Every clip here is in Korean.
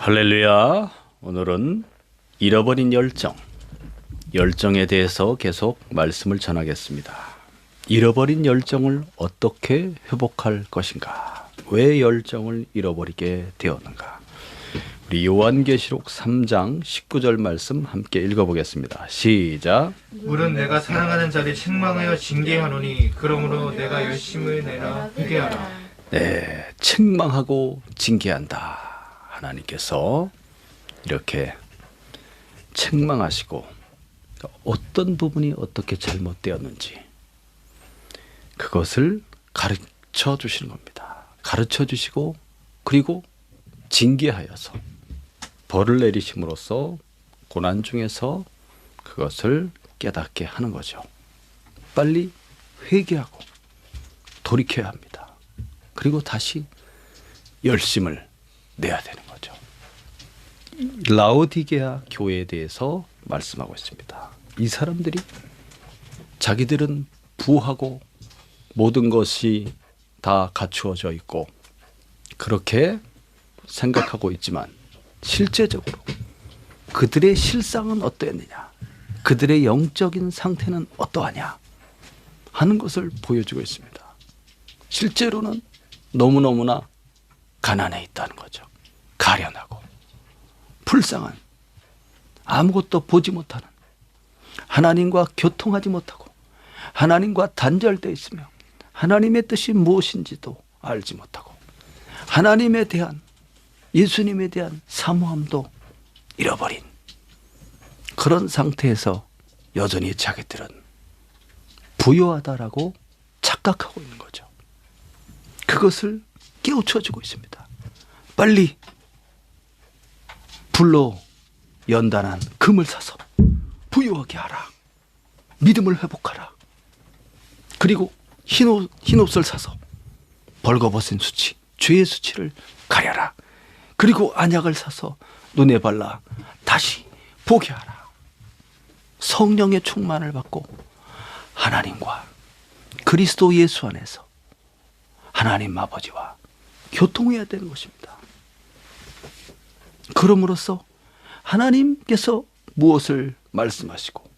할렐루야. 오늘은 잃어버린 열정에 대해서 계속 말씀을 전하겠습니다. 잃어버린 열정을 어떻게 회복할 것인가? 왜 열정을 잃어버리게 되었는가? 우리 요한계시록 3장 19절 말씀 함께 읽어보겠습니다. 시작. 물은 내가 사랑하는 자를 책망하여 징계하노니 그러므로 내가 열심을 내라 회개하라. 네, 책망하고 징계한다. 하나님께서 이렇게 책망하시고 어떤 부분이 어떻게 잘못되었는지 그것을 가르쳐 주시는 겁니다. 가르쳐 주시고 그리고 징계하여서 벌을 내리심으로써 고난 중에서 그것을 깨닫게 하는 거죠. 빨리 회개하고 돌이켜야 합니다. 그리고 다시 열심을 내야 되는 거죠. 라오디게아 교회에 대해서 말씀하고 있습니다. 이 사람들이 자기들은 부하고 모든 것이 다 갖추어져 있고 그렇게 생각하고 있지만 실제적으로 그들의 실상은 어떠했느냐, 그들의 영적인 상태는 어떠하냐 하는 것을 보여주고 있습니다. 실제로는 너무너무나 가난해 있다는 거죠. 가련하고 불쌍한, 아무것도 보지 못하는, 하나님과 교통하지 못하고 하나님과 단절되어 있으며 하나님의 뜻이 무엇인지도 알지 못하고 하나님에 대한, 예수님에 대한 사모함도 잃어버린 그런 상태에서 여전히 자기들은 부유하다라고 착각하고 있는 거죠. 그것을 깨우쳐주고 있습니다. 빨리 불로 연단한 금을 사서 부유하게 하라. 믿음을 회복하라. 그리고 흰 옷을 사서 벌거벗은 수치, 죄의 수치를 가려라. 그리고 안약을 사서 눈에 발라 다시 보게 하라. 성령의 충만을 받고 하나님과 그리스도 예수 안에서 하나님 아버지와 교통해야 되는 것입니다. 그럼으로써 하나님께서 무엇을 말씀하시고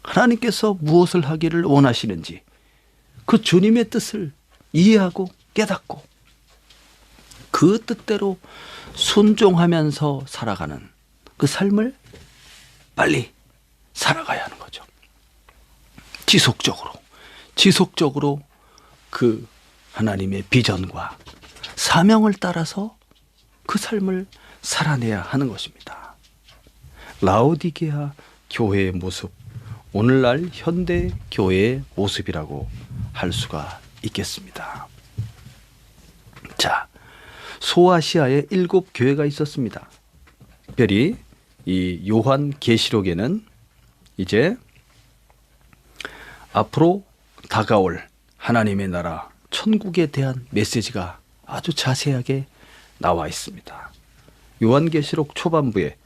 하나님께서 무엇을 하기를 원하시는지 그 주님의 뜻을 이해하고 깨닫고 그 뜻대로 순종하면서 살아가는 그 삶을 빨리 살아가야 하는 거죠. 지속적으로 그 하나님의 비전과 사명을 따라서 그 삶을 살아내야 하는 것입니다. 라오디게아 교회의 모습, 오늘날 현대 교회의 모습이라고 할 수가 있겠습니다. 자, 소아시아에 7교회가 있었습니다. 특별히 이 요한계시록에는 이제 앞으로 다가올 하나님의 나라 천국에 대한 메시지가 아주 자세하게 나와 있습니다. 요한계시록 초반부에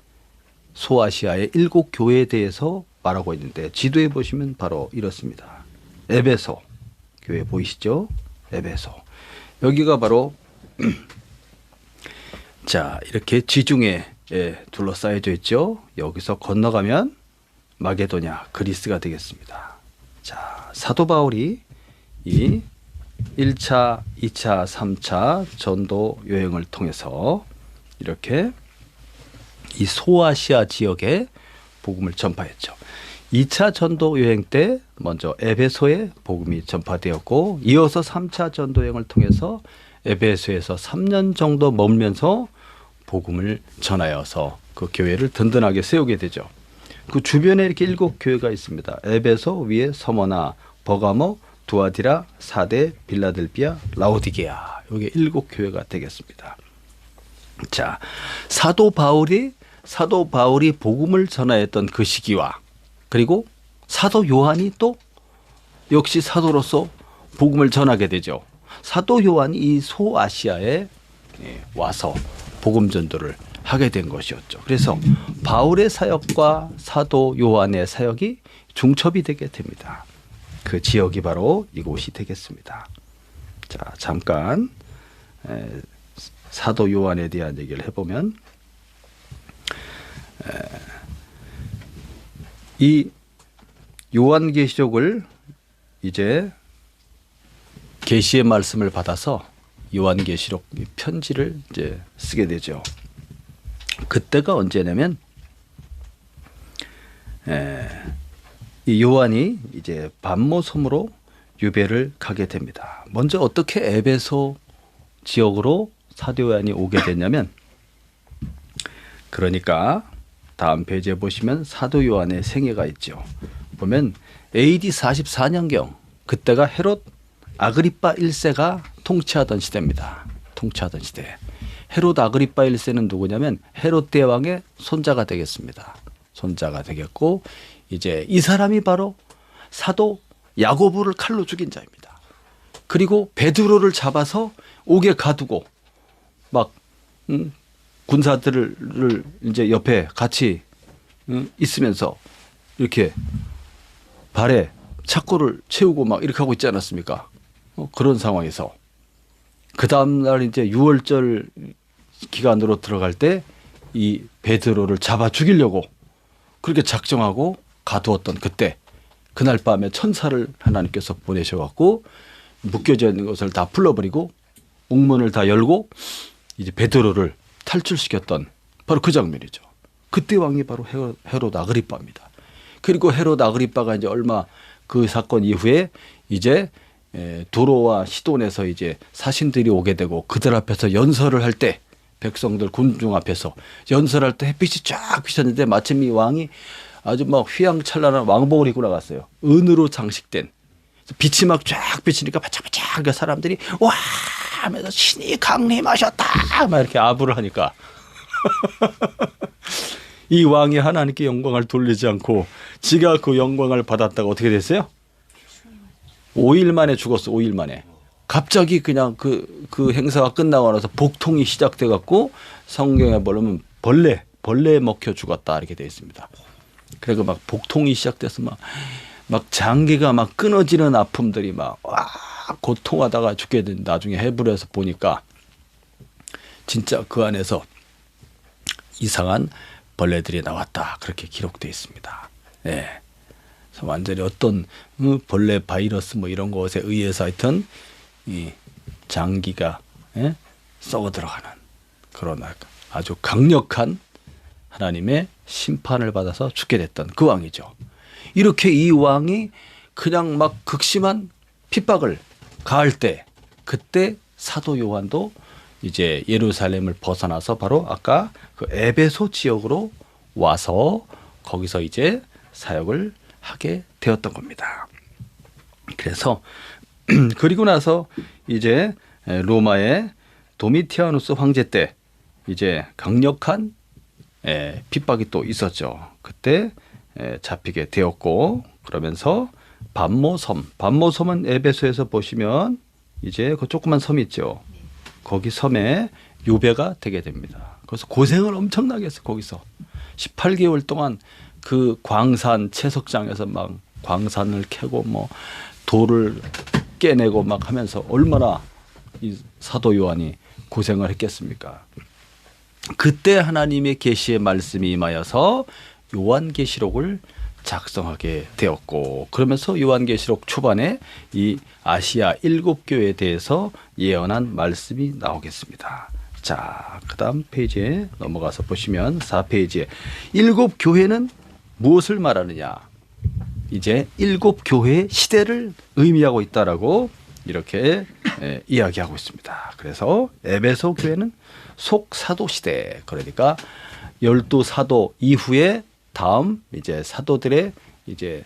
소아시아의 7교회에 대해서 말하고 있는데 지도에 보시면 바로 이렇습니다. 에베소 교회 보이시죠? 에베소. 여기가 바로 자, 이렇게 지중해 둘러싸여져 있죠. 여기서 건너가면 마게도냐, 그리스가 되겠습니다. 자, 사도 바울이 이 1차, 2차, 3차 전도 여행을 통해서 이렇게 이 소아시아 지역에 복음을 전파했죠. 2차 전도 여행 때 먼저 에베소에 복음이 전파되었고 이어서 3차 전도 여행을 통해서 에베소에서 3년 정도 머물면서 복음을 전하여서 그 교회를 든든하게 세우게 되죠. 그 주변에 이렇게 7교회가 있습니다. 에베소 위에 서머나, 버가모, 두아디라, 사데, 빌라델비아, 라오디게아. 이게 7교회가 되겠습니다. 자, 사도 바울이 복음을 전하였던 그 시기와 그리고 사도 요한이 또 역시 사도로서 복음을 전하게 되죠. 사도 요한이 이 소아시아에 와서 복음 전도를 하게 된 것이었죠. 그래서 바울의 사역과 사도 요한의 사역이 중첩이 되게 됩니다. 그 지역이 바로 이곳이 되겠습니다. 자, 잠깐 사도 요한에 대한 얘기를 해보면 이 요한계시록을 이제 계시의 말씀을 받아서 요한계시록 편지를 이제 쓰게 되죠. 그때가 언제냐면 이 요한이 이제 반모섬으로 유배를 가게 됩니다. 먼저 어떻게 에베소 지역으로 사도 요한이 오게 됐냐면, 그러니까 다음 페이지에 보시면 사도 요한의 생애가 있죠. 보면 AD 44년경, 그때가 헤롯 아그리파 1세가 통치하던 시대입니다. 통치하던 시대. 헤롯 아그리파 1세는 누구냐면 헤롯 대왕의 손자가 되겠습니다. 손자가 되겠고, 이제 이 사람이 바로 사도 야고보를 칼로 죽인 자입니다. 그리고 베드로를 잡아서 옥에 가두고 막 군사들을 이제 옆에 같이 있으면서 이렇게 발에 착고를 채우고 막 이렇게 하고 있지 않았습니까? 그런 상황에서 그 다음날 이제 6월절 기간으로 들어갈 때 이 베드로를 잡아 죽이려고 그렇게 작정하고 가두었던 그때, 그날 밤에 천사를 하나님께서 보내셔갖고 묶여져 있는 것을 다 풀어버리고 옥문을 다 열고 이제 베드로를 탈출시켰던 바로 그 장면이죠. 그때 왕이 바로 헤롯 아그리파입니다. 그리고 헤롯 아그리파가 이제 얼마 그 사건 이후에 이제 도로와 시돈에서 이제 사신들이 오게 되고 그들 앞에서 연설을 할 때, 백성들 군중 앞에서 연설할 때 햇빛이 쫙 비쳤는데 마침 이 왕이 아주 막 휘황찬란한 왕복을 입고 나갔어요. 은으로 장식된. 빛이 막 쫙 비치니까 바짝바짝 사람들이 와 하면서 신이 강림하셨다 막 이렇게 아부를 하니까 이 왕이 하나님께 영광을 돌리지 않고 지가 그 영광을 받았다가 어떻게 됐어요? 5일 만에 죽었어. 5일 만에. 갑자기 그냥 그 행사가 끝나고 나서 복통이 시작돼 갖고 성경에 보면 벌레에 먹혀 죽었다 이렇게 되어 있습니다. 그리고 막 복통이 시작돼서 막 장기가 막 끊어지는 아픔들이 막 고통하다가 죽게 된, 나중에 헤브르에서 보니까 진짜 그 안에서 이상한 벌레들이 나왔다 그렇게 기록되어 있습니다. 예. 그래서 완전히 어떤 벌레 바이러스 뭐 이런 것에 의해서 하여튼 이 장기가 썩어 들어가는 그런 아주 강력한 하나님의 심판을 받아서 죽게 됐던 그 왕이죠. 이렇게 이 왕이 그냥 막 극심한 핍박을 가할 때, 그때 사도 요한도 이제 예루살렘을 벗어나서 바로 아까 그 에베소 지역으로 와서 거기서 이제 사역을 하게 되었던 겁니다. 그래서 그리고 나서 이제 로마의 도미티아누스 황제 때 이제 강력한 핍박이 또 있었죠. 그때 잡히게 되었고, 그러면서 반모섬은 에베소에서 보시면 이제 그 조그만 섬이 있죠. 거기 섬에 유배가 되게 됩니다. 그래서 고생을 엄청나게 했어요. 거기서 18개월 동안 그 광산 채석장에서 막 광산을 캐고 뭐 돌을 깨내고 막 하면서 얼마나 이 사도 요한이 고생을 했겠습니까? 그때 하나님의 계시의 말씀이 임하여서 요한계시록을 작성하게 되었고, 그러면서 요한계시록 초반에 이 아시아 7교회에 대해서 예언한 말씀이 나오겠습니다. 자, 그 다음 페이지에 넘어가서 보시면 4페이지에 7교회는 무엇을 말하느냐, 이제 7교회의 시대를 의미하고 있다라고 이렇게 이야기하고 있습니다. 그래서 에베소 교회는 속사도 시대, 그러니까 12사도 이후에 다음 이제 사도들의 이제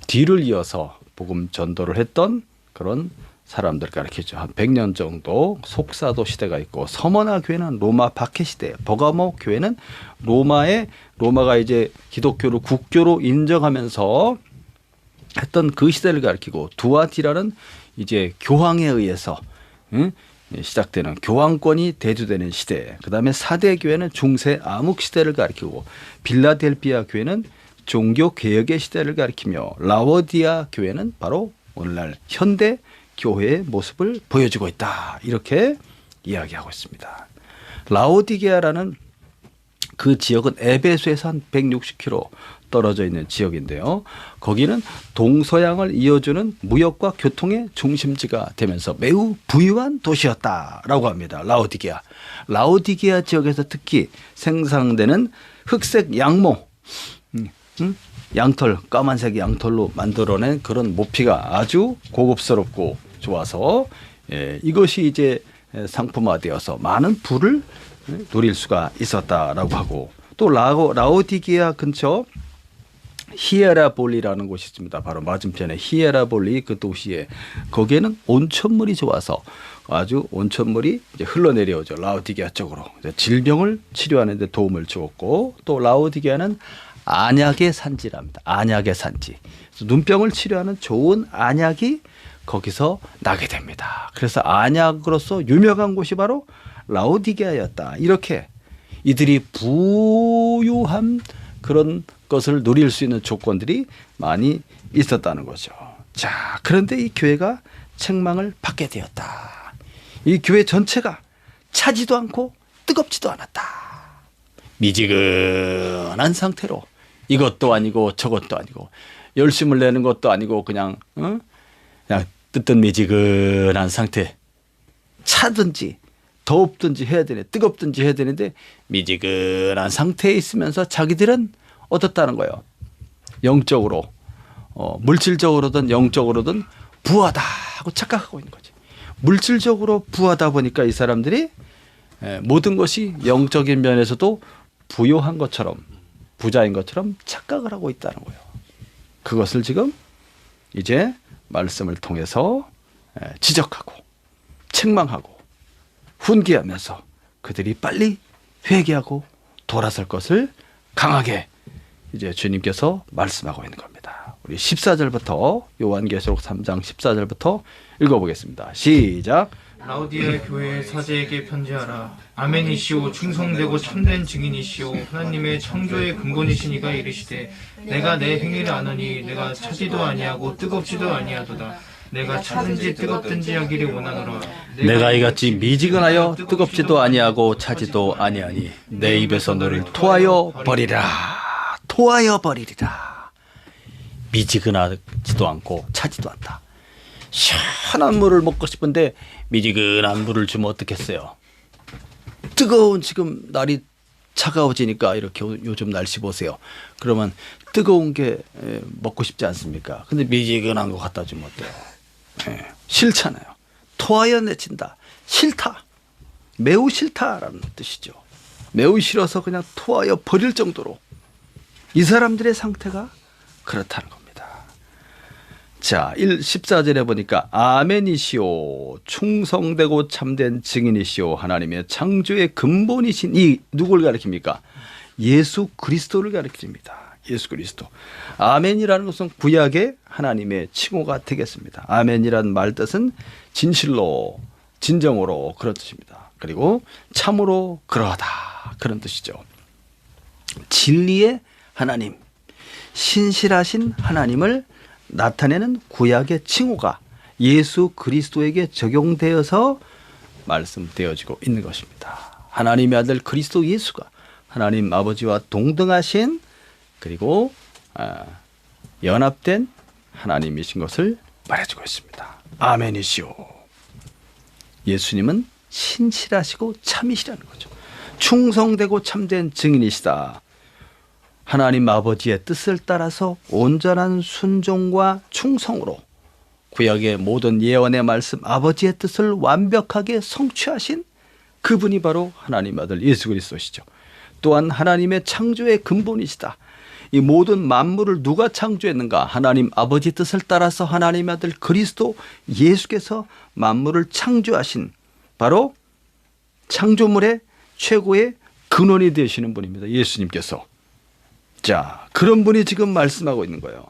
뒤를 이어서 복음 전도를 했던 그런 사람들 가르치죠. 한 100년 정도 속사도 시대가 있고, 서머나 교회는 로마 박해 시대, 버가모 교회는 로마가 이제 기독교를 국교로 인정하면서 했던 그 시대를 가리키고, 두아티라는 이제 교황에 의해서 시작되는 교황권이 대두되는 시대, 그 다음에 사대 교회는 중세 암흑 시대를 가리키고, 빌라델피아 교회는 종교 개혁의 시대를 가리키며, 라오디아 교회는 바로 오늘날 현대 교회의 모습을 보여주고 있다, 이렇게 이야기하고 있습니다. 라오디게아라는 그 그 지역은 에베소에서 한 160km 떨어져 있는 지역인데요. 거기는 동서양을 이어주는 무역과 교통의 중심지가 되면서 매우 부유한 도시였다라고 합니다. 라오디게아. 라오디게아 지역에서 특히 생산되는 흑색 양모, 양털, 까만색 양털로 만들어낸 그런 모피가 아주 고급스럽고 좋아서 이것이 이제 상품화되어서 많은 부를 누릴 수가 있었다라고 하고, 또 라오디게아 근처 히에라볼리라는 곳이 있습니다. 바로 맞은편에 히에라볼리 그 도시에, 거기에는 온천물이 좋아서 아주 온천물이 이제 흘러내려오죠. 라오디게아 쪽으로 질병을 치료하는 데 도움을 주었고, 또 라오디게아는 안약의 산지랍니다. 안약의 산지. 그래서 눈병을 치료하는 좋은 안약이 거기서 나게 됩니다. 그래서 안약으로서 유명한 곳이 바로 라오디게아였다. 이렇게 이들이 부유한 그런 것을 누릴 수 있는 조건들이 많이 있었다는 거죠. 자, 그런데 이 교회가 책망을 받게 되었다. 이 교회 전체가 차지도 않고 뜨겁지도 않았다. 미지근한 상태로 이것도 아니고 저것도 아니고 열심을 내는 것도 아니고 그냥 뜨뜻미지근한 상태. 차든지 덥든지 해야 되네, 뜨겁든지 해야 되는데 미지근한 상태에 있으면서 자기들은 어떻다는 거예요? 영적으로, 물질적으로든 영적으로든 부하다 하고 착각하고 있는 거지. 물질적으로 부하다 보니까 이 사람들이 모든 것이 영적인 면에서도 부요한 것처럼, 부자인 것처럼 착각을 하고 있다는 거예요. 그것을 지금 이제 말씀을 통해서 지적하고 책망하고 훈계하면서 그들이 빨리 회개하고 돌아설 것을 강하게 이제 주님께서 말씀하고 있는 겁니다. 우리 14절부터 요한계시록 3장 14절부터 읽어보겠습니다. 시작. 라오디아 교회 사제에게 편지하라. 아멘이시오 충성되고 참된 증인이시오 하나님의 창조의 근본이시니가 이르시되 내가 내 행위를 아노니 내가 차지도 아니하고 뜨겁지도 아니하도다. 내가 차든지 뜨겁든지 하기를 원하노라. 내가 이같이 미지근하여 뜨겁지도 아니하고 차지도 아니하니 내 입에서 너를 토하여 버리라. 토하여 버리리라. 미지근하지도 않고 차지도 않다. 시원한 물을 먹고 싶은데 미지근한 물을 주면 어떻겠어요? 뜨거운 지금 날이 차가워지니까 이렇게 요즘 날씨 보세요. 그러면 뜨거운 게 먹고 싶지 않습니까? 근데 미지근한 거 갖다 주면 어때요? 싫잖아요. 토하여 내친다. 싫다. 매우 싫다라는 뜻이죠. 매우 싫어서 그냥 토하여 버릴 정도로 이 사람들의 상태가 그렇다는 겁니다. 자, 14절에 보니까 아멘이시오 충성되고 참된 증인이시오 하나님의 창조의 근본이신 이 누굴 가리킵니까? 예수 그리스도를 가리킵니다. 예수 그리스도. 아멘이라는 것은 구약의 하나님의 칭호가 되겠습니다. 아멘이라는 말 뜻은 진실로, 진정으로 그런 뜻입니다. 그리고 참으로 그러하다 그런 뜻이죠. 진리의 하나님, 신실하신 하나님을 나타내는 구약의 칭호가 예수 그리스도에게 적용되어서 말씀되어지고 있는 것입니다. 하나님의 아들 그리스도 예수가 하나님 아버지와 동등하신 그리고 연합된 하나님이신 것을 말해주고 있습니다. 아멘이시오. 예수님은 신실하시고 참이시라는 거죠. 충성되고 참된 증인이시다. 하나님 아버지의 뜻을 따라서 온전한 순종과 충성으로 구약의 모든 예언의 말씀 아버지의 뜻을 완벽하게 성취하신 그분이 바로 하나님 아들 예수 그리스도시죠. 또한 하나님의 창조의 근본이시다. 이 모든 만물을 누가 창조했는가? 하나님 아버지 뜻을 따라서 하나님 아들 그리스도 예수께서 만물을 창조하신 바로 창조물의 최고의 근원이 되시는 분입니다. 예수님께서. 자, 그런 분이 지금 말씀하고 있는 거예요.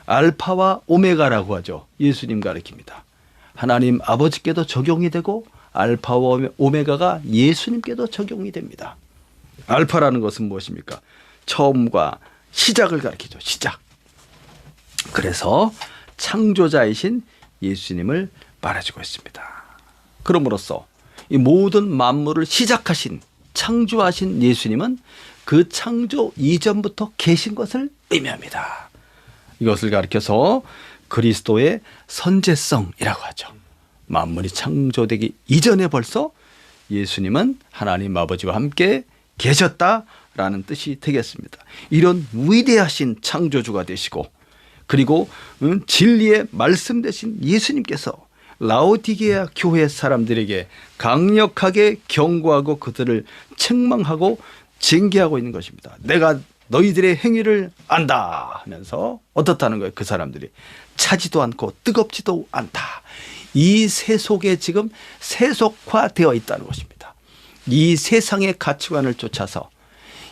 알파와 오메가라고 하죠. 예수님 가리킵니다. 하나님 아버지께도 적용이 되고 알파와 오메가가 예수님께도 적용이 됩니다. 알파라는 것은 무엇입니까? 처음과 시작을 가리키죠. 시작. 그래서 창조자이신 예수님을 말해주고 있습니다. 그럼으로써 이 모든 만물을 시작하신 창조하신 예수님은 그 창조 이전부터 계신 것을 의미합니다. 이것을 가리켜서 그리스도의 선제성이라고 하죠. 만물이 창조되기 이전에 벌써 예수님은 하나님 아버지와 함께 계셨다라는 뜻이 되겠습니다. 이런 위대하신 창조주가 되시고 그리고 진리의 말씀 되신 예수님께서 라오디게아 교회 사람들에게 강력하게 경고하고 그들을 책망하고 징계하고 있는 것입니다. 내가 너희들의 행위를 안다 하면서 어떻다는 거예요. 그 사람들이 차지도 않고 뜨겁지도 않다. 이 세속에 지금 세속화되어 있다는 것입니다. 이 세상의 가치관을 쫓아서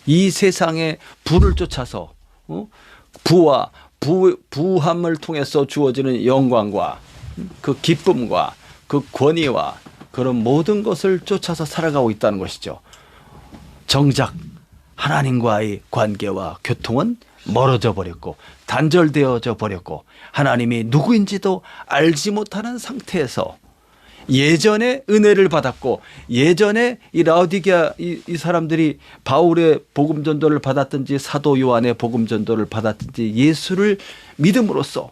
이 세상의 부를 쫓아서 부와 부함을 통해서 주어지는 영광과 그 기쁨과 그 권위와 그런 모든 것을 쫓아서 살아가고 있다는 것이죠. 정작 하나님과의 관계와 교통은 멀어져 버렸고 단절되어져 버렸고 하나님이 누구인지도 알지 못하는 상태에서 예전에 은혜를 받았고 예전에 이 라오디게아 이 사람들이 바울의 복음 전도를 받았든지 사도 요한의 복음 전도를 받았든지 예수를 믿음으로써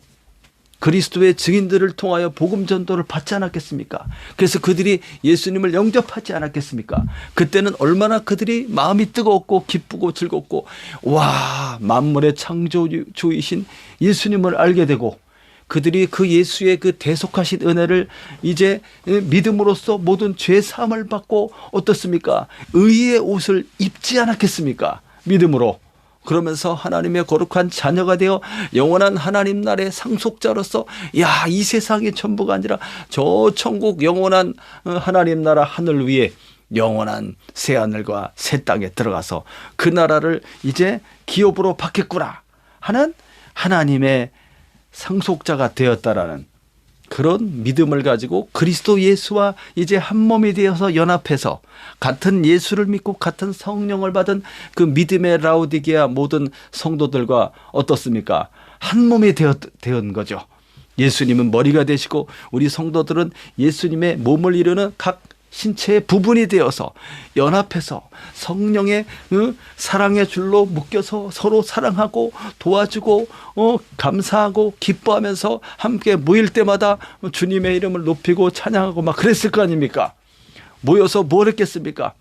그리스도의 증인들을 통하여 복음 전도를 받지 않았겠습니까? 그래서 그들이 예수님을 영접하지 않았겠습니까? 그때는 얼마나 그들이 마음이 뜨겁고 기쁘고 즐겁고 와 만물의 창조주이신 예수님을 알게 되고 그들이 그 예수의 그 대속하신 은혜를 이제 믿음으로써 모든 죄 사함을 받고 어떻습니까? 의의 옷을 입지 않았겠습니까? 믿음으로. 그러면서 하나님의 거룩한 자녀가 되어 영원한 하나님 나라의 상속자로서 야, 이 세상의 전부가 아니라 저 천국 영원한 하나님 나라 하늘 위에 영원한 새하늘과 새 땅에 들어가서 그 나라를 이제 기업으로 받겠구나 하는 하나님의 상속자가 되었다라는 그런 믿음을 가지고 그리스도 예수와 이제 한 몸이 되어서 연합해서 같은 예수를 믿고 같은 성령을 받은 그 믿음의 라오디게아 모든 성도들과 어떻습니까? 한 몸이 되었던 거죠. 예수님은 머리가 되시고 우리 성도들은 예수님의 몸을 이루는 각 신체의 부분이 되어서 연합해서 성령의 사랑의 줄로 묶여서 서로 사랑하고 도와주고 감사하고 기뻐하면서 함께 모일 때마다 주님의 이름을 높이고 찬양하고 막 그랬을 거 아닙니까? 모여서 뭘 했겠습니까?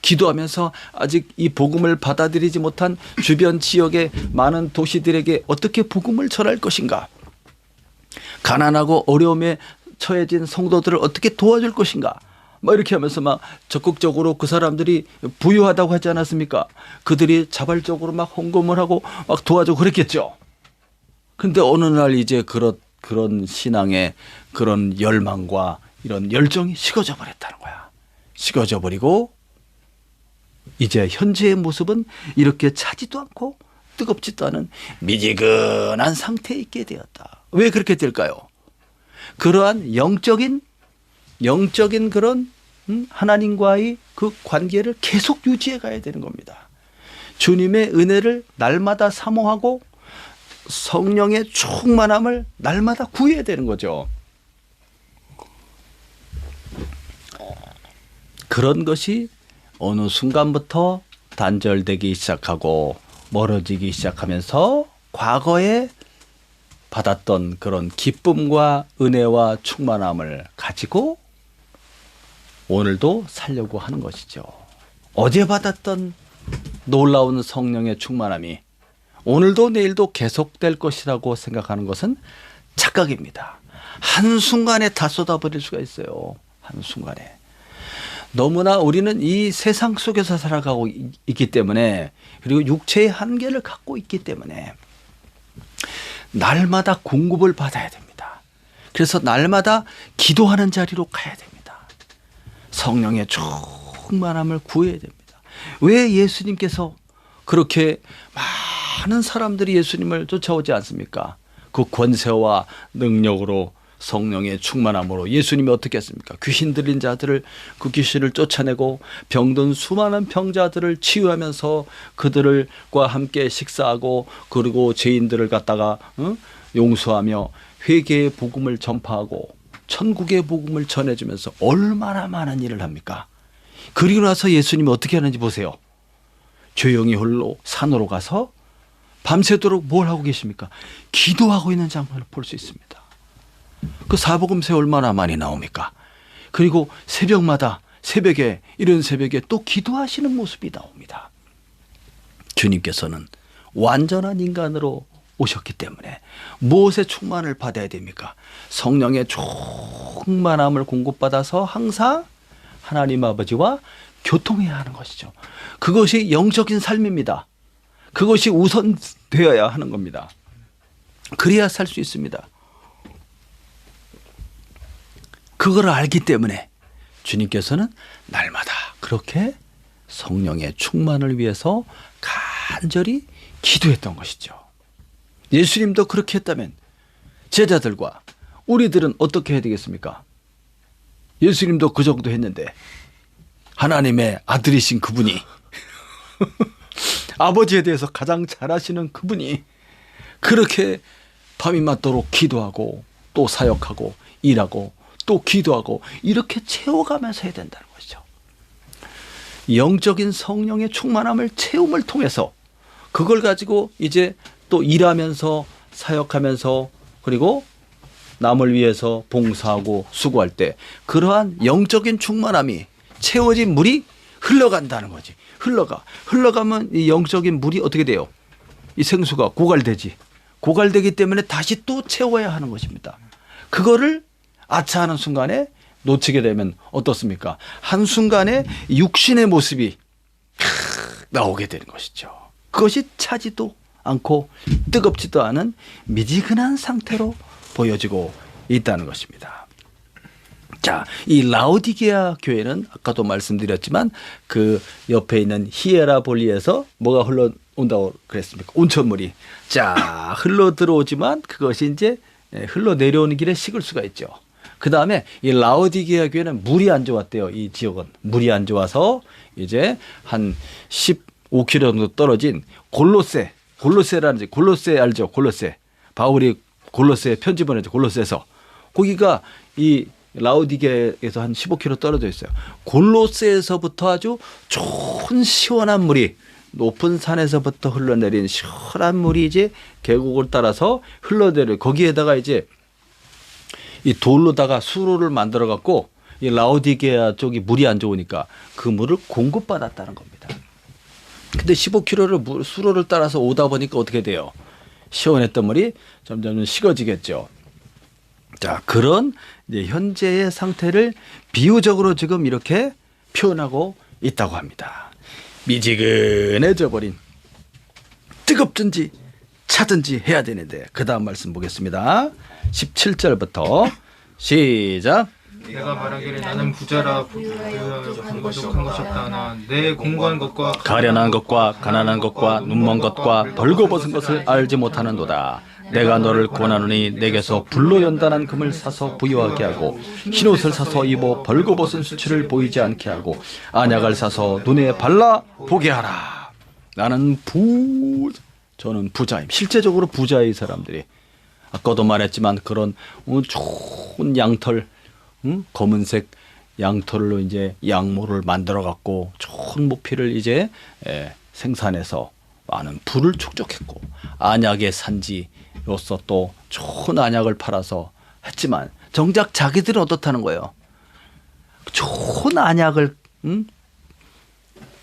기도하면서 아직 이 복음을 받아들이지 못한 주변 지역의 많은 도시들에게 어떻게 복음을 전할 것인가? 가난하고 어려움에 처해진 성도들을 어떻게 도와줄 것인가? 막 이렇게 하면서 막 적극적으로 그 사람들이 부유하다고 하지 않았습니까? 그들이 자발적으로 막 헌금을 하고 막 도와주고 그랬겠죠. 근데 어느 날 이제 그런 신앙의 그런 열망과 이런 열정이 식어져 버렸다는 거야. 식어져 버리고 이제 현재의 모습은 이렇게 차지도 않고 뜨겁지도 않은 미지근한 상태에 있게 되었다. 왜 그렇게 될까요? 그러한 영적인 그런 하나님과의 그 관계를 계속 유지해 가야 되는 겁니다. 주님의 은혜를 날마다 사모하고 성령의 충만함을 날마다 구해야 되는 거죠. 그런 것이 어느 순간부터 단절되기 시작하고 멀어지기 시작하면서 과거에 받았던 그런 기쁨과 은혜와 충만함을 가지고 오늘도 살려고 하는 것이죠. 어제 받았던 놀라운 성령의 충만함이 오늘도 내일도 계속될 것이라고 생각하는 것은 착각입니다. 한순간에 다 쏟아버릴 수가 있어요. 한순간에. 너무나 우리는 이 세상 속에서 살아가고 있기 때문에 그리고 육체의 한계를 갖고 있기 때문에 날마다 공급을 받아야 됩니다. 그래서 날마다 기도하는 자리로 가야 됩니다. 성령의 충만함을 구해야 됩니다. 왜 예수님께서 그렇게 많은 사람들이 예수님을 쫓아오지 않습니까? 그 권세와 능력으로 성령의 충만함으로 예수님이 어떻게 했습니까? 귀신 들린 자들을 그 귀신을 쫓아내고 병든 수많은 병자들을 치유하면서 그들과 함께 식사하고 그리고 죄인들을 갖다가 용서하며 회개의 복음을 전파하고 천국의 복음을 전해주면서 얼마나 많은 일을 합니까? 그리고 나서 예수님이 어떻게 하는지 보세요. 조용히 홀로 산으로 가서 밤새도록 뭘 하고 계십니까? 기도하고 있는 장면을 볼 수 있습니다. 그 사복음서에 얼마나 많이 나옵니까? 그리고 새벽에 이런 새벽에 또 기도하시는 모습이 나옵니다. 주님께서는 완전한 인간으로 오셨기 때문에 무엇의 충만을 받아야 됩니까? 성령의 충만함을 공급받아서 항상 하나님 아버지와 교통해야 하는 것이죠. 그것이 영적인 삶입니다. 그것이 우선되어야 하는 겁니다. 그래야 살 수 있습니다. 그걸 알기 때문에 주님께서는 날마다 그렇게 성령의 충만을 위해서 간절히 기도했던 것이죠. 예수님도 그렇게 했다면 제자들과 우리들은 어떻게 해야 되겠습니까? 예수님도 그 정도 했는데 하나님의 아들이신 그분이 아버지에 대해서 가장 잘 아시는 그분이 그렇게 밤이 맞도록 기도하고 또 사역하고 일하고 또 기도하고 이렇게 채워가면서 해야 된다는 것이죠. 영적인 성령의 충만함을 체험을 통해서 그걸 가지고 이제 또 일하면서 사역하면서 그리고 남을 위해서 봉사하고 수고할 때 그러한 영적인 충만함이 채워진 물이 흘러간다는 거지. 흘러가면 이 영적인 물이 어떻게 돼요? 이 생수가 고갈되지. 고갈되기 때문에 다시 또 채워야 하는 것입니다. 그거를 아차하는 순간에 놓치게 되면 어떻습니까? 한순간에 육신의 모습이 나오게 되는 것이죠. 그것이 차지도 않고 뜨겁지도 않은 미지근한 상태로 보여지고 있다는 것입니다. 자, 이 라오디게아 교회는 아까도 말씀드렸지만 그 옆에 있는 히에라볼리에서 뭐가 흘러온다고 그랬습니까? 온천물이. 자, 흘러 들어오지만 그것이 이제 흘러 내려오는 길에 식을 수가 있죠. 그 다음에 이 라오디게아 교회는 물이 안 좋았대요. 이 지역은 물이 안 좋아서 이제 한 15km 정도 떨어진 골로새라는지 골로새 알죠? 골로새. 바울이 골로새에 편지 보내죠. 골로새에서 거기가 이 라오디게에서 한 15km 떨어져 있어요. 골로새에서부터 아주 좋은 시원한 물이 높은 산에서부터 흘러내린 시원한 물이 이제 계곡을 따라서 흘러내려 거기에다가 이제 이 돌로다가 수로를 만들어 갖고 이 라오디게아 쪽이 물이 안 좋으니까 그 물을 공급받았다는 겁니다. 근데 15km를 수로를 따라서 오다 보니까 어떻게 돼요? 시원했던 물이 점점 식어지겠죠. 자, 그런 이제 현재의 상태를 비유적으로 지금 이렇게 표현하고 있다고 합니다. 미지근해져 버린 뜨겁든지 차든지 해야 되는데 그 다음 말씀 보겠습니다. 17절부터 시작. 내가 말하기를 나는 부자라 부유하여 부족한 것이 없다 하나 내 공고한 것과 가련한 것과 가난한 것과 눈먼 것과 벌거벗은 것을 알지 못하는도다. 내가 너를 권하노니 내게서 불로 연단한 금을 사서 부유하게 하고 흰옷을 사서 입어 벌거벗은 수치를 보이지 않게 하고 안약을 사서 눈에 발라 보게 하라. 나는 저는 부자임. 실제적으로 부자의 사람들이 아까도 말했지만 그런 좋은 양털, 검은색 양털로 이제 양모를 만들어 갖고 좋은 모피를 이제 생산해서 많은 부를 축적했고 안약의 산지로서 또 좋은 안약을 팔아서 했지만 정작 자기들은 어떻다는 거예요? 좋은 안약을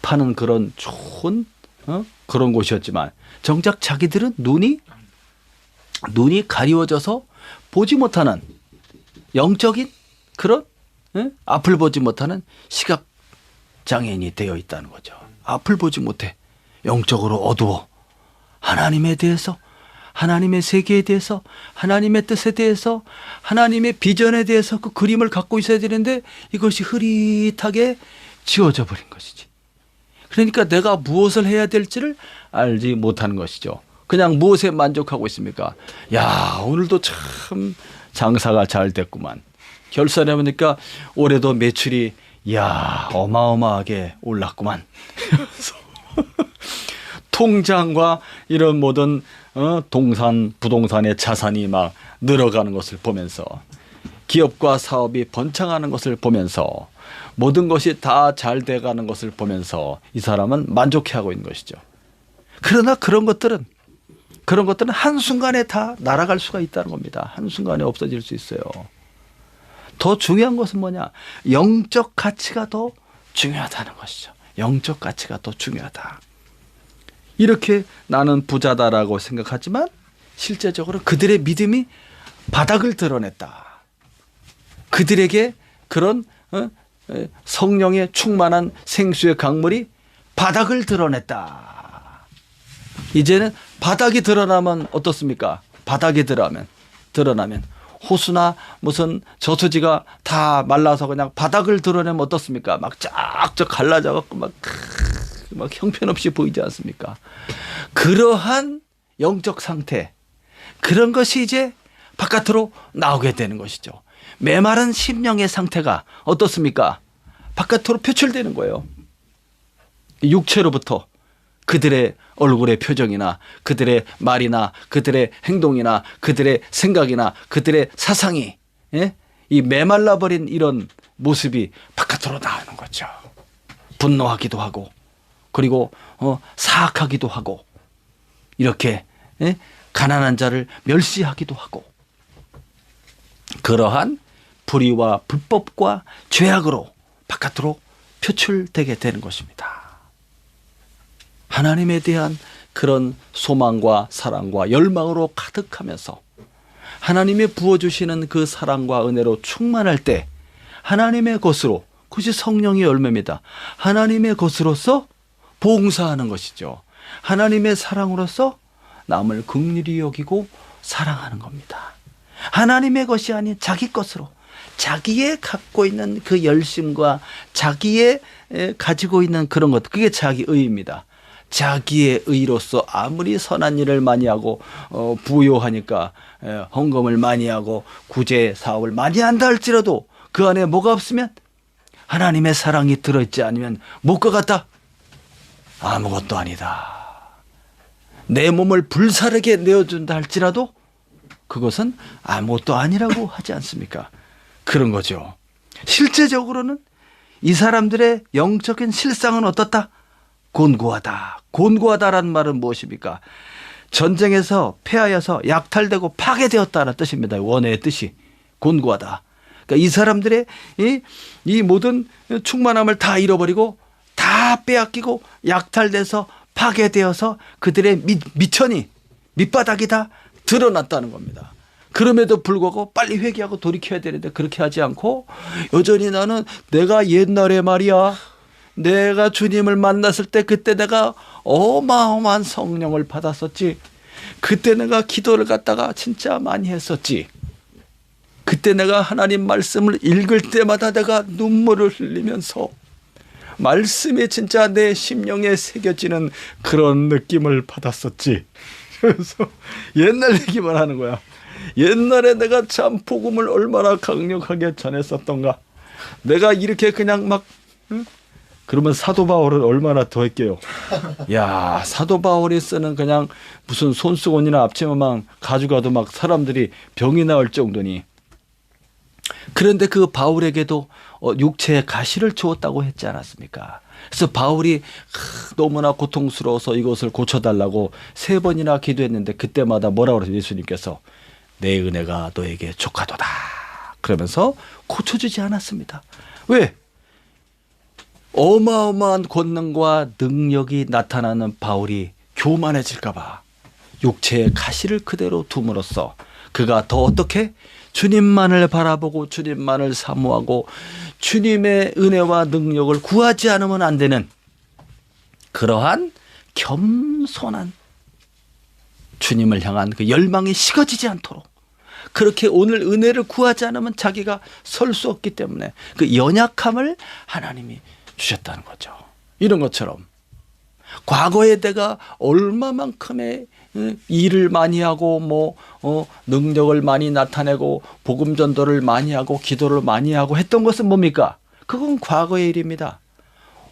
파는 그런 좋은 그런 곳이었지만 정작 자기들은 눈이 가리워져서 보지 못하는 영적인 그런 앞을 보지 못하는 시각 장애인이 되어 있다는 거죠. 앞을 보지 못해. 영적으로 어두워. 하나님에 대해서, 하나님의 세계에 대해서, 하나님의 뜻에 대해서, 하나님의 비전에 대해서 그 그림을 갖고 있어야 되는데 이것이 흐릿하게 지워져 버린 것이지. 그러니까 내가 무엇을 해야 될지를 알지 못하는 것이죠. 그냥 무엇에 만족하고 있습니까? 야, 오늘도 참 장사가 잘 됐구만. 결산해 보니까 올해도 매출이 어마어마하게 올랐구만. 통장과 이런 모든 부동산의 자산이 막 늘어가는 것을 보면서 기업과 사업이 번창하는 것을 보면서 모든 것이 다 잘 돼가는 것을 보면서 이 사람은 만족해하고 있는 것이죠. 그러나 그런 것들은 한순간에 다 날아갈 수가 있다는 겁니다. 한순간에 없어질 수 있어요. 더 중요한 것은 뭐냐? 영적 가치가 더 중요하다는 것이죠. 영적 가치가 더 중요하다. 이렇게 나는 부자다라고 생각하지만 실제적으로 그들의 믿음이 바닥을 드러냈다. 그들에게 그런 성령의 충만한 생수의 강물이 바닥을 드러냈다. 이제는 바닥이 드러나면 어떻습니까? 바닥이 드러나면 호수나 무슨 저수지가 다 말라서 그냥 바닥을 드러내면 어떻습니까? 막 쫙쫙 갈라져갖고 막 형편없이 보이지 않습니까? 그러한 영적 상태, 그런 것이 이제 바깥으로 나오게 되는 것이죠. 메마른 심령의 상태가 어떻습니까? 바깥으로 표출되는 거예요. 육체로부터 그들의 얼굴의 표정이나 그들의 말이나 그들의 행동이나 그들의 생각이나 그들의 사상이, 예? 이 메말라버린 이런 모습이 바깥으로 나오는 거죠. 분노하기도 하고 그리고 사악하기도 하고 이렇게, 예? 가난한 자를 멸시하기도 하고 그러한 불의와 불법과 죄악으로 바깥으로 표출되게 되는 것입니다. 하나님에 대한 그런 소망과 사랑과 열망으로 가득하면서 하나님이 부어주시는 그 사랑과 은혜로 충만할 때 하나님의 것으로, 그것이 성령의 열매입니다. 하나님의 것으로서 봉사하는 것이죠. 하나님의 사랑으로서 남을 긍휼히 여기고 사랑하는 겁니다. 하나님의 것이 아닌 자기 것으로, 자기의 갖고 있는 그 열심과 자기의 가지고 있는 그런 것, 그게 자기 의입니다. 자기의 의로서 아무리 선한 일을 많이 하고 부요하니까 헌금을 많이 하고 구제 사업을 많이 한다 할지라도 그 안에 뭐가 없으면, 하나님의 사랑이 들어있지 않으면 뭐가 같다? 아무것도 아니다. 내 몸을 불사르게 내어준다 할지라도 그것은 아무것도 아니라고 하지 않습니까? 그런 거죠. 실제적으로는 이 사람들의 영적인 실상은 어떻다? 곤고하다. 곤고하다라는 말은 무엇입니까? 전쟁에서 패하여서 약탈되고 파괴되었다는 뜻입니다. 원어의 뜻이 곤고하다. 그러니까 이 사람들의 이 모든 충만함을 다 잃어버리고 다 빼앗기고 약탈돼서 파괴되어서 그들의 미천이, 밑바닥이 다 드러났다는 겁니다. 그럼에도 불구하고 빨리 회개하고 돌이켜야 되는데 그렇게 하지 않고 여전히 나는 내가 옛날에 말이야, 내가 주님을 만났을 때 그때 내가 어마어마한 성령을 받았었지. 그때 내가 기도를 갖다가 진짜 많이 했었지. 그때 내가 하나님 말씀을 읽을 때마다 내가 눈물을 흘리면서 말씀이 진짜 내 심령에 새겨지는 그런 느낌을 받았었지. 그래서 옛날 얘기만 하는 거야. 옛날에 내가 참 복음을 얼마나 강력하게 전했었던가. 내가 이렇게 그냥 막, 응? 그러면 사도 바울은 얼마나 더 했게요. 야, 사도 바울이 쓰는 그냥 무슨 손수건이나 앞치마만 가져가도 막 사람들이 병이 나올 정도니. 그런데 그 바울에게도 육체의 가시를 주었다고 했지 않았습니까? 그래서 바울이 너무나 고통스러워서 이것을 고쳐달라고 3번이나 기도했는데 그때마다 뭐라고 그러세요? 예수님께서 내 은혜가 너에게 족하도다. 그러면서 고쳐주지 않았습니다. 왜? 어마어마한 권능과 능력이 나타나는 바울이 교만해질까 봐 육체의 가시를 그대로 둠으로써 그가 더 어떻게 주님만을 바라보고 주님만을 사모하고 주님의 은혜와 능력을 구하지 않으면 안 되는 그러한 겸손한 주님을 향한 그 열망이 식어지지 않도록, 그렇게 오늘 은혜를 구하지 않으면 자기가 설 수 없기 때문에 그 연약함을 하나님이 주셨다는 거죠. 이런 것처럼 과거에 내가 얼마만큼의 일을 많이 하고 능력을 많이 나타내고 복음 전도를 많이 하고 기도를 많이 하고 했던 것은 뭡니까? 그건 과거의 일입니다.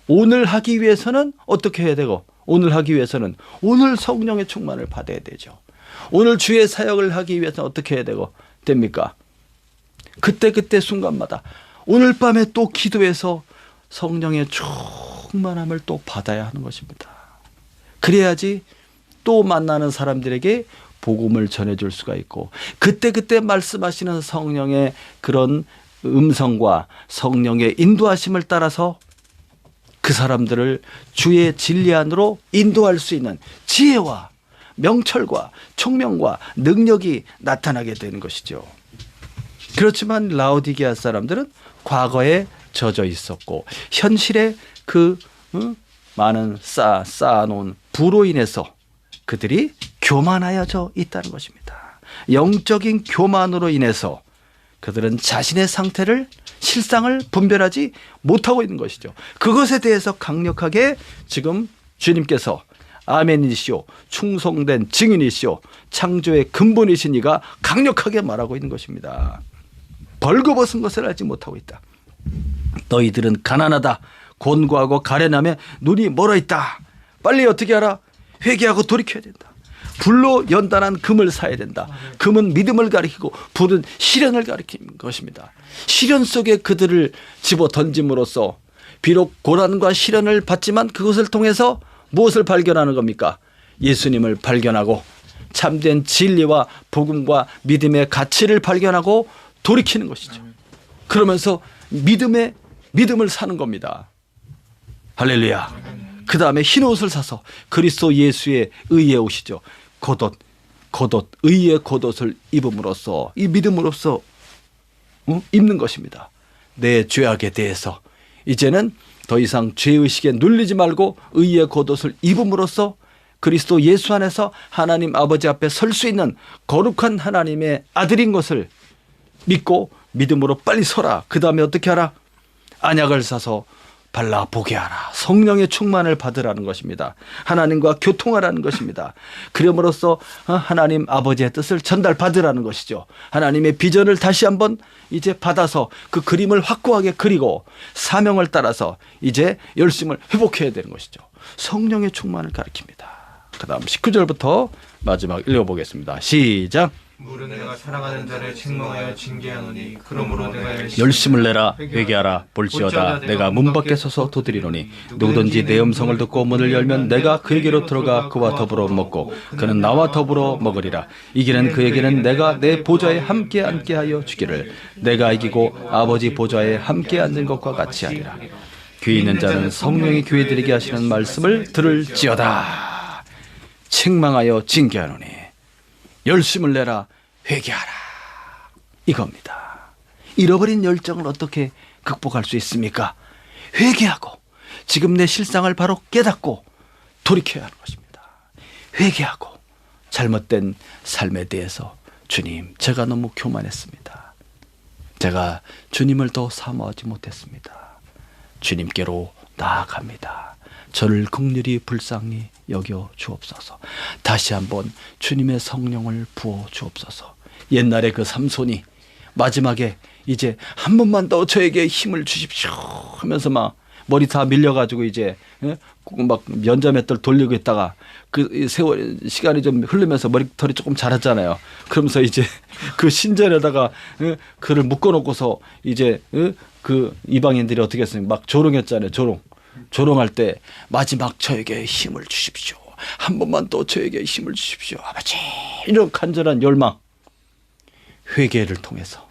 오늘 하기 위해서는 어떻게 해야 되고, 오늘 하기 위해서는 오늘 성령의 충만을 받아야 되죠. 오늘 주의 사역을 하기 위해서는 어떻게 해야 됩니까? 그때 순간마다 오늘 밤에 또 기도해서 성령의 충만함을 또 받아야 하는 것입니다. 그래야지 또 만나는 사람들에게 복음을 전해줄 수가 있고, 그때그때 말씀하시는 성령의 그런 음성과 성령의 인도하심을 따라서 그 사람들을 주의 진리 안으로 인도할 수 있는 지혜와 명철과 총명과 능력이 나타나게 되는 것이죠. 그렇지만 라오디게아 사람들은 과거에 젖어 있었고 현실에 그 많은 쌓아놓은 부로 인해서 그들이 교만하여져 있다는 것입니다. 영적인 교만으로 인해서 그들은 자신의 상태를, 실상을 분별하지 못하고 있는 것이죠. 그것에 대해서 강력하게 지금 주님께서 아멘이시오, 충성된 증인이시오, 창조의 근본이신 이가 강력하게 말하고 있는 것입니다. 벌거벗은 것을 알지 못하고 있다. 너희들은 가난하다, 곤고하고 가련하며 눈이 멀어 있다. 빨리 어떻게 하라? 회개하고 돌이켜야 된다. 불로 연단한 금을 사야 된다. 금은 믿음을 가리키고 불은 시련을 가리키는 것입니다. 시련 속에 그들을 집어 던짐으로써 비록 고난과 시련을 받지만 그것을 통해서 무엇을 발견하는 겁니까? 예수님을 발견하고 참된 진리와 복음과 믿음의 가치를 발견하고 돌이키는 것이죠. 그러면서 믿음을 사는 겁니다. 할렐루야. 그 다음에 흰 옷을 사서 그리스도 예수의 의에 오시죠. 겉옷, 의의 겉옷을 입음으로써, 이 믿음으로써 입는 것입니다. 내 죄악에 대해서 이제는 더 이상 죄의식에 눌리지 말고 의의 겉옷을 입음으로써 그리스도 예수 안에서 하나님 아버지 앞에 설 수 있는 거룩한 하나님의 아들인 것을 믿고 믿음으로 빨리 서라. 그 다음에 어떻게 하라? 안약을 사서 발라 보게 하라. 성령의 충만을 받으라는 것입니다. 하나님과 교통하라는 것입니다. 그럼으로써 하나님 아버지의 뜻을 전달받으라는 것이죠. 하나님의 비전을 다시 한번 이제 받아서 그 그림을 확고하게 그리고 사명을 따라서 이제 열심을 회복해야 되는 것이죠. 성령의 충만을 가리킵니다. 그 다음 19절부터 마지막 읽어보겠습니다. 시작. 물은 내가 사랑하는 자를 책망하여 징계하노니 그러므로 내가 열심을 내라 회개하라. 볼지어다 내가 문 밖에 서서 두드리노니 누구든지 내 음성을 듣고 문을 열면 내가 그에게로 들어가 그와 더불어 먹고 그는 나와 더불어 먹으리라. 이기는 그에게는 내가 내 보좌에 함께 앉게 하여 주기를 내가 이기고 아버지 보좌에 함께 앉는 것과 같이 하리라. 귀 있는 자는 성령이 교회들에게 하시는 말씀을 들을지어다. 책망하여 징계하노니 열심을 내라 회개하라. 이겁니다. 잃어버린 열정을 어떻게 극복할 수 있습니까? 회개하고 지금 내 실상을 바로 깨닫고 돌이켜야 하는 것입니다. 회개하고 잘못된 삶에 대해서 주님, 제가 너무 교만했습니다. 제가 주님을 더 사모하지 못했습니다. 주님께로 나아갑니다. 저를 긍휼히 불쌍히 여겨 주옵소서. 다시 한번 주님의 성령을 부어 주옵소서. 옛날에 그 삼손이 마지막에 이제 한 번만 더 저에게 힘을 주십시오 하면서 막 머리 다 밀려가지고 이제 막 면자맷돌 돌리고 있다가 그 세월 시간이 좀 흐르면서 머리털이 조금 자랐잖아요. 그러면서 이제 그 신전에다가 그를 묶어놓고서 이제 그 이방인들이 어떻게 했어요? 막 조롱했잖아요. 조롱할 때 마지막 저에게 힘을 주십시오. 한 번만 또 저에게 힘을 주십시오. 아버지. 이런 간절한 열망. 회개를 통해서.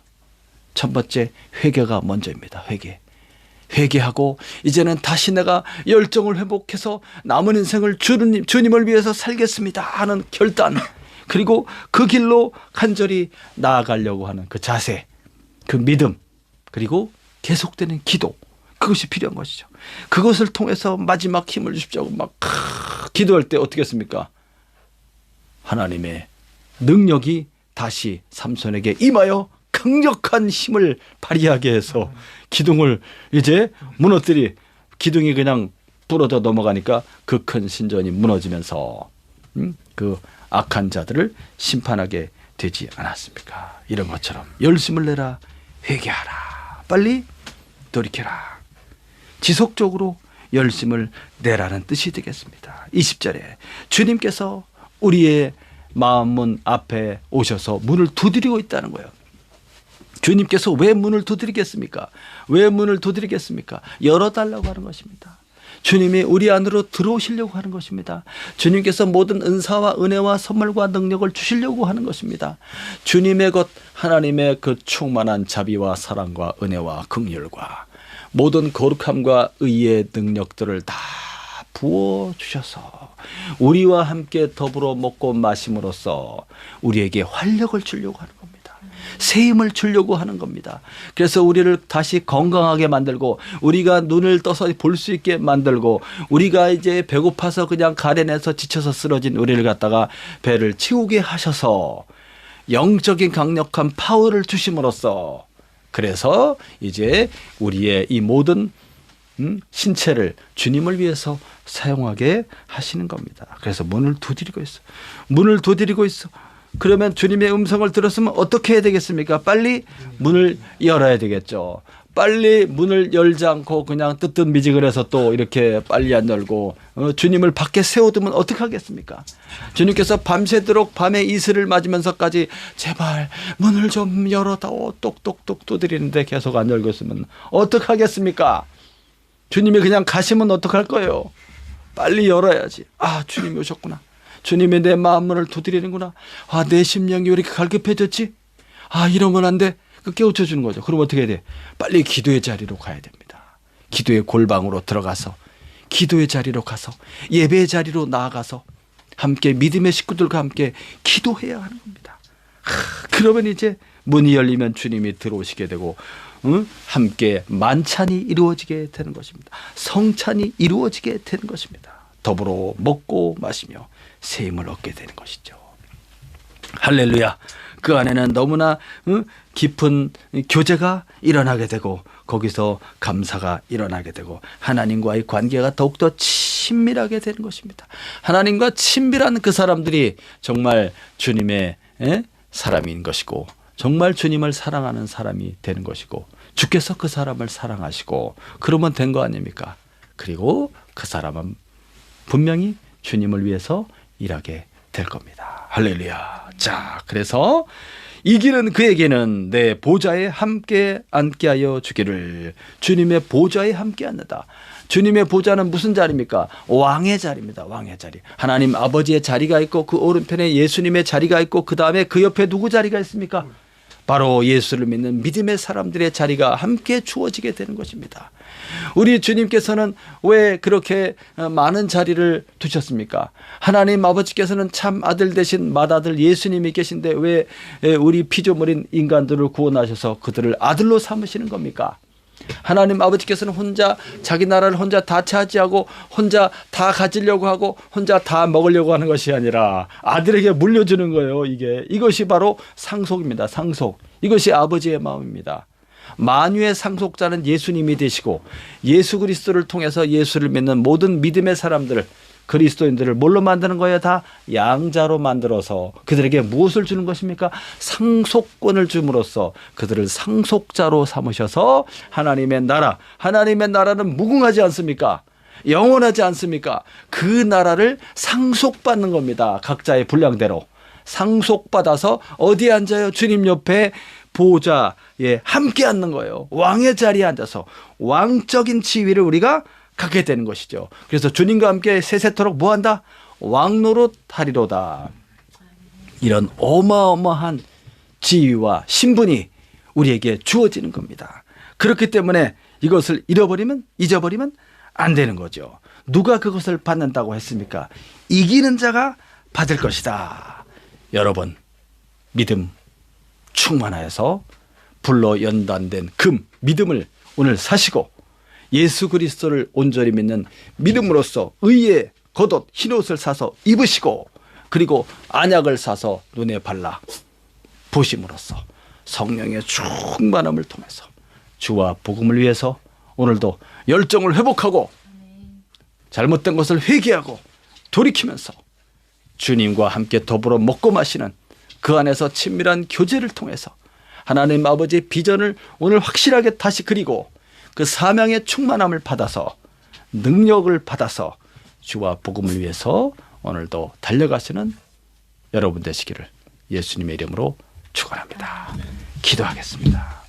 첫 번째 회개가 먼저입니다. 회개하고 이제는 다시 내가 열정을 회복해서 남은 인생을 주님을 위해서 살겠습니다 하는 결단. 그리고 그 길로 간절히 나아가려고 하는 그 자세, 그 믿음, 그리고 계속되는 기도. 그것이 필요한 것이죠. 그것을 통해서 마지막 힘을 주십시오 하고 막 기도할 때 어떻게 했습니까? 하나님의 능력이 다시 삼손에게 임하여 강력한 힘을 발휘하게 해서 기둥을 이제 기둥이 그냥 부러져 넘어가니까 그 큰 신전이 무너지면서 그 악한 자들을 심판하게 되지 않았습니까? 이런 것처럼 열심을 내라 회개하라. 빨리 돌이켜라. 지속적으로 열심을 내라는 뜻이 되겠습니다. 20절에 주님께서 우리의 마음문 앞에 오셔서 문을 두드리고 있다는 거예요. 주님께서 왜 문을 두드리겠습니까? 왜 문을 두드리겠습니까? 열어달라고 하는 것입니다. 주님이 우리 안으로 들어오시려고 하는 것입니다. 주님께서 모든 은사와 은혜와 선물과 능력을 주시려고 하는 것입니다. 주님의 것 하나님의 그 충만한 자비와 사랑과 은혜와 긍휼과 모든 거룩함과 의의 능력들을 다 부어주셔서 우리와 함께 더불어 먹고 마심으로써 우리에게 활력을 주려고 하는 겁니다. 새 힘을 주려고 하는 겁니다. 그래서 우리를 다시 건강하게 만들고 우리가 눈을 떠서 볼 수 있게 만들고 우리가 이제 배고파서 그냥 가련해서 지쳐서 쓰러진 우리를 갖다가 배를 채우게 하셔서 영적인 강력한 파워를 주심으로써 그래서 이제 우리의 이 모든 신체를 주님을 위해서 사용하게 하시는 겁니다. 그래서 문을 두드리고 있어. 문을 두드리고 있어. 그러면 주님의 음성을 들었으면 어떻게 해야 되겠습니까? 빨리 문을 열어야 되겠죠. 빨리 문을 열지 않고 그냥 뜨뜻미지근해서 또 이렇게 빨리 안 열고 주님을 밖에 세워두면 어떡하겠습니까? 주님께서 밤새도록 밤에 이슬을 맞으면서까지 제발 문을 좀 열어다오 똑똑똑 두드리는데 계속 안 열고 있으면 어떡하겠습니까? 주님이 그냥 가시면 어떡할 거예요? 빨리 열어야지. 아, 주님이 오셨구나. 주님이 내 마음문을 두드리는구나. 아, 내 심령이 왜 이렇게 갈급해졌지? 아, 이러면 안 돼. 그 깨우쳐 주는 거죠. 그럼 어떻게 해야 돼? 빨리 기도의 자리로 가야 됩니다. 기도의 골방으로 들어가서 기도의 자리로 가서 예배의 자리로 나아가서 함께 믿음의 식구들과 함께 기도해야 하는 겁니다. 그러면 이제 문이 열리면 주님이 들어오시게 되고 함께 만찬이 이루어지게 되는 것입니다. 성찬이 이루어지게 되는 것입니다. 더불어 먹고 마시며 새 힘을 얻게 되는 것이죠. 할렐루야. 그 안에는 너무나 깊은 교제가 일어나게 되고 거기서 감사가 일어나게 되고 하나님과의 관계가 더욱더 친밀하게 되는 것입니다. 하나님과 친밀한 그 사람들이 정말 주님의 사람인 것이고 정말 주님을 사랑하는 사람이 되는 것이고 주께서 그 사람을 사랑하시고 그러면 된 거 아닙니까? 그리고 그 사람은 분명히 주님을 위해서 일하게 될 겁니다. 할렐루야. 자, 그래서 이기는 그에게는 내 보좌에 함께 앉게 하여 주기를. 주님의 보좌에 함께 앉는다. 주님의 보좌는 무슨 자리입니까? 왕의 자리입니다. 왕의 자리. 하나님 아버지의 자리가 있고 그 오른편에 예수님의 자리가 있고 그 다음에 그 옆에 누구 자리가 있습니까? 바로 예수를 믿는 믿음의 사람들의 자리가 함께 주어지게 되는 것입니다. 우리 주님께서는 왜 그렇게 많은 자리를 두셨습니까? 하나님 아버지께서는 참 아들 되신 맏아들 예수님이 계신데 왜 우리 피조물인 인간들을 구원하셔서 그들을 아들로 삼으시는 겁니까? 하나님 아버지께서는 혼자 자기 나라를 혼자 다 차지하고 혼자 다 가지려고 하고 혼자 다 먹으려고 하는 것이 아니라 아들에게 물려주는 거예요. 이것이 바로 상속입니다. 상속. 이것이 아버지의 마음입니다. 만유의 상속자는 예수님이 되시고 예수 그리스도를 통해서 예수를 믿는 모든 믿음의 사람들 그리스도인들을 뭘로 만드는 거예요? 다 양자로 만들어서 그들에게 무엇을 주는 것입니까? 상속권을 줌으로써 그들을 상속자로 삼으셔서 하나님의 나라는 무궁하지 않습니까? 영원하지 않습니까? 그 나라를 상속받는 겁니다. 각자의 분량대로 상속받아서 어디에 앉아요? 주님 옆에 보좌에 함께 앉는 거예요. 왕의 자리에 앉아서 왕적인 지위를 우리가 갖게 되는 것이죠. 그래서 주님과 함께 세세토록 뭐한다? 왕노릇 하리로다. 이런 어마어마한 지위와 신분이 우리에게 주어지는 겁니다. 그렇기 때문에 이것을 잊어버리면 안 되는 거죠. 누가 그것을 받는다고 했습니까? 이기는 자가 받을 것이다. 여러분, 믿음 충만하여서 불로 연단된 믿음을 오늘 사시고 예수 그리스도를 온전히 믿는 믿음으로써 의의 겉옷 흰옷을 사서 입으시고 그리고 안약을 사서 눈에 발라 보심으로써 성령의 충만함을 통해서 주와 복음을 위해서 오늘도 열정을 회복하고 잘못된 것을 회개하고 돌이키면서 주님과 함께 더불어 먹고 마시는 그 안에서 친밀한 교제를 통해서 하나님 아버지의 비전을 오늘 확실하게 다시 그리고 그 사명의 충만함을 받아서 능력을 받아서 주와 복음을 위해서 오늘도 달려가시는 여러분 되시기를 예수님의 이름으로 축원합니다. 기도하겠습니다.